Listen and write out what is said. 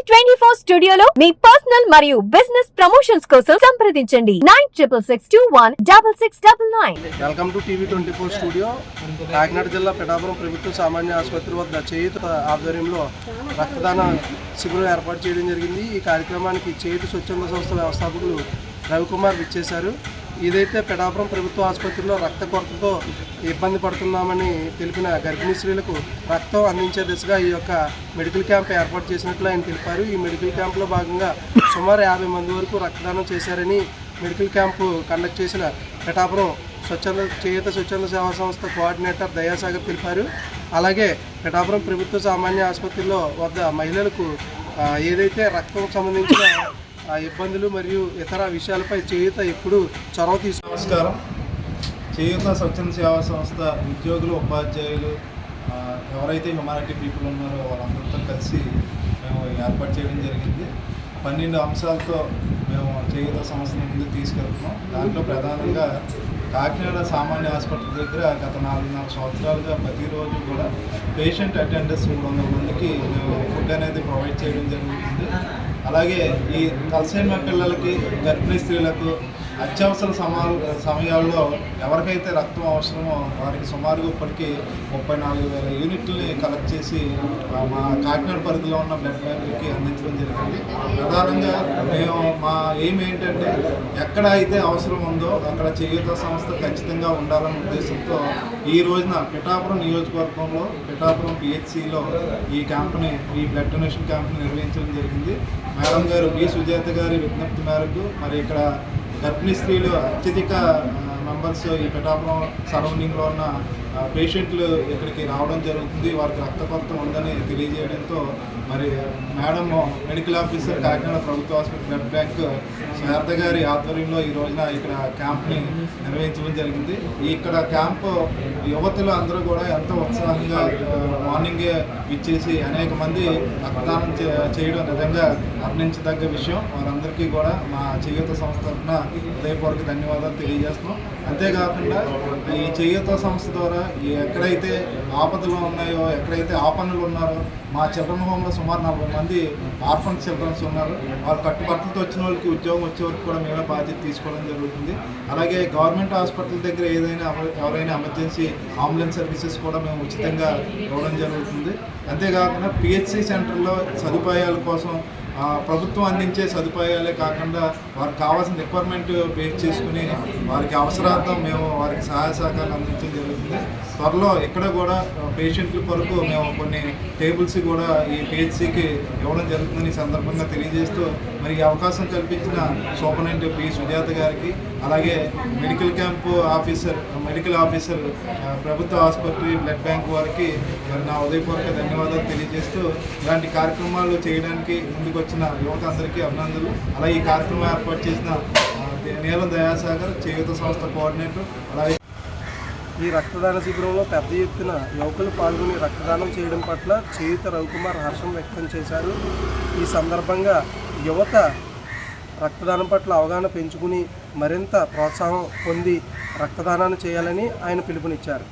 24 స్టూడియోలో మీ పర్సనల్ మరియు business promotions కోసం సంప్రదించండి 9662166699. Welcome to TV 24 studio. Kakinada జిల్లా పిఠాపురం ప్రభుత్వ సామాన్య ఆసుపత్రి వద్ద చేయూత ఆధ్వర్యంలో రక్తదాన శిబిరం ఏర్పాటు చేయడం జరిగింది. ఈ కార్యక్రమానికి చేయూత స్వచ్ఛంద సంస్థ వ్యవస్థాపకులు రవికుమార్ విచ్చేశారు. ఏదైతే పిఠాపురం ప్రభుత్వ ఆసుపత్రిలో రక్త కొరతతో ఇబ్బంది పడుతున్నామని తెలిపిన గర్భిణీ స్త్రీలకు రక్తం అందించే దిశగా ఈ యొక్క మెడికల్ క్యాంప్ ఏర్పాటు చేసినట్లు ఆయన తెలిపారు. ఈ మెడికల్ క్యాంపులో భాగంగా సుమారు 50 మంది వరకు రక్తదానం చేశారని మెడికల్ క్యాంపు కండక్ట్ చేసిన పిఠాపురం చేయూత స్వచ్ఛంద సేవా సంస్థ కోఆర్డినేటర్ దయాసాగర్ తెలిపారు. అలాగే పిఠాపురం ప్రభుత్వ సామాన్య ఆసుపత్రిలో వద్ద మహిళలకు ఏదైతే రక్తం సంబంధించిన ఇబ్బందులు మరియు ఇతర విషయాలపై చేయూత ఎప్పుడు చొరవ తీసుకు. నమస్కారం. చేయూత స్వచ్ఛంద సేవా సంస్థ ఉద్యోగులు, ఉపాధ్యాయులు, ఎవరైతే హ్యుమానిటీ పీపుల్ ఉన్నారో వాళ్ళందరితో కలిసి మేము ఏర్పాటు చేయడం జరిగింది. 12 అంశాలతో మేము చేయూత సంస్థను ముందుకు తీసుకెళ్తున్నాం. దాంట్లో ప్రధానంగా కాకినాడ సామాన్య హాస్పిటల్ దగ్గర గత 4.5 సంవత్సరాలుగా ప్రతిరోజు కూడా పేషెంట్ అటెండర్స్ 300 మందికి మేము ఫుడ్ అనేది ప్రొవైడ్ చేయడం జరుగుతుంది. అలాగే ఈ తలసేమియా పిల్లలకి, గర్భిణీ స్త్రీలకు అత్యవసర సమయాల్లో ఎవరికైతే రక్తం అవసరమో వారికి సుమారుగా ఇప్పటికీ 34,000 యూనిట్లని కలెక్ట్ చేసి మా కాకినాడ పరిధిలో ఉన్న బ్లడ్ బ్యాంకులకి అందించడం జరిగింది. ప్రధానంగా మేము మా ఎయిమ్ ఏంటంటే ఎక్కడ అయితే అవసరం ఉందో అక్కడ చేయూత సంస్థ ఖచ్చితంగా ఉండాలనే ఉద్దేశంతో ఈ రోజున పిఠాపురం నియోజకవర్గంలో పిఠాపురం పిహెచ్సిలో ఈ క్యాంప్ని, ఈ బ్లడ్ డొనేషన్ క్యాంప్ని నిర్వహించడం జరిగింది. మేడం గారు బి సుజాత గారి విజ్ఞప్తి మేరకు మరి ఇక్కడ గర్భిణీ స్త్రీలు అత్యధిక మెంబర్స్ ఈ పిఠాపురం సరౌండింగ్లో ఉన్న పేషెంట్లు ఇక్కడికి రావడం జరుగుతుంది. వారికి రక్త కొరత ఉందని తెలియజేయడంతో మరి మేడం మెడికల్ ఆఫీసర్ కాకినాడ ప్రభుత్వ హాస్పిటల్ బ్లడ్ బ్యాంక్ శారద గారి ఆధ్వర్యంలో ఈ రోజున ఇక్కడ క్యాంప్ని నిర్వహించడం జరిగింది. ఇక్కడ క్యాంపు యువతులు అందరూ కూడా ఎంతో ఉత్సాహంగా మార్నింగే ఇచ్చేసి అనేక మంది రక్తదానం చేయడం నిజంగా అభినందించదగ్గ విషయం. వారందరికీ కూడా మా చేయూత సంస్థ తరఫున హృదయపూర్వక ధన్యవాదాలు తెలియజేస్తున్నాం. అంతేకాకుండా ఈ చేయూత సంస్థ ద్వారా ఎక్కడైతే ఆపదలు ఉన్నాయో, ఎక్కడైతే ఆపన్నులు ఉన్నారో, మా చిల్డ్రన్ హోమ్లో సుమారు 40 మంది ఆర్ఫన్ చిల్డ్రన్స్ ఉన్నారు. వాళ్ళు కట్టుబట్టలతో వచ్చిన వాళ్ళకి ఉద్యోగం వచ్చే వరకు కూడా మేమే బాధ్యత తీసుకోవడం జరుగుతుంది. అలాగే గవర్నమెంట్ హాస్పిటల్ దగ్గర ఎవరైనా ఎమర్జెన్సీ అంబులెన్స్ సర్వీసెస్ కూడా మేము ఉచితంగా ఇవ్వడం జరుగుతుంది. అంతేకాకుండా పిహెచ్సి సెంటర్లో సదుపాయాల కోసం ప్రభుత్వం అందించే సదుపాయాలే కాకుండా వారికి కావాల్సిన రిక్వైర్మెంట్ బేస్ చేసుకుని వారికి అవసరార్థం మేము వారికి సహాయ సహకారాలు అందించడం జరుగుతుంది. త్వరలో ఇక్కడ కూడా పేషెంట్ల కొరకు మేము కొన్ని టేబుల్స్ కూడా ఈ పిహెచ్సికి ఇవ్వడం జరుగుతుందని ఈ సందర్భంగా తెలియజేస్తూ మరి ఈ అవకాశం కల్పించిన సూపరింటెండెంట్ బి సుజాత గారికి, అలాగే మెడికల్ ఆఫీసర్ ప్రభుత్వ ఆసుపత్రి బ్లడ్ బ్యాంక్ వారికి మరి నా హృదయపూర్వక ధన్యవాదాలు తెలియజేస్తూ ఇలాంటి కార్యక్రమాలు చేయడానికి ముందుకు వచ్చిన యువత అందరికీ అభినందనలు. అలాగే ఈ కార్యక్రమం ఏర్పాటు చేసిన నీలం దయాసాగర్ చేయూత సంస్థ కోఆర్డినేటర్, అలాగే ఈ రక్తదాన శిబిరంలో పెద్ద ఎత్తున యువకులు పాల్గొని రక్తదానం చేయడం పట్ల చేయూత రవికుమార్ హర్షం వ్యక్తం చేశారు. ఈ సందర్భంగా యువత రక్తదానం పట్ల అవగాహన పెంచుకుని మరింత ప్రోత్సాహం పొంది రక్తదానాన్ని చేయాలని ఆయన పిలుపునిచ్చారు.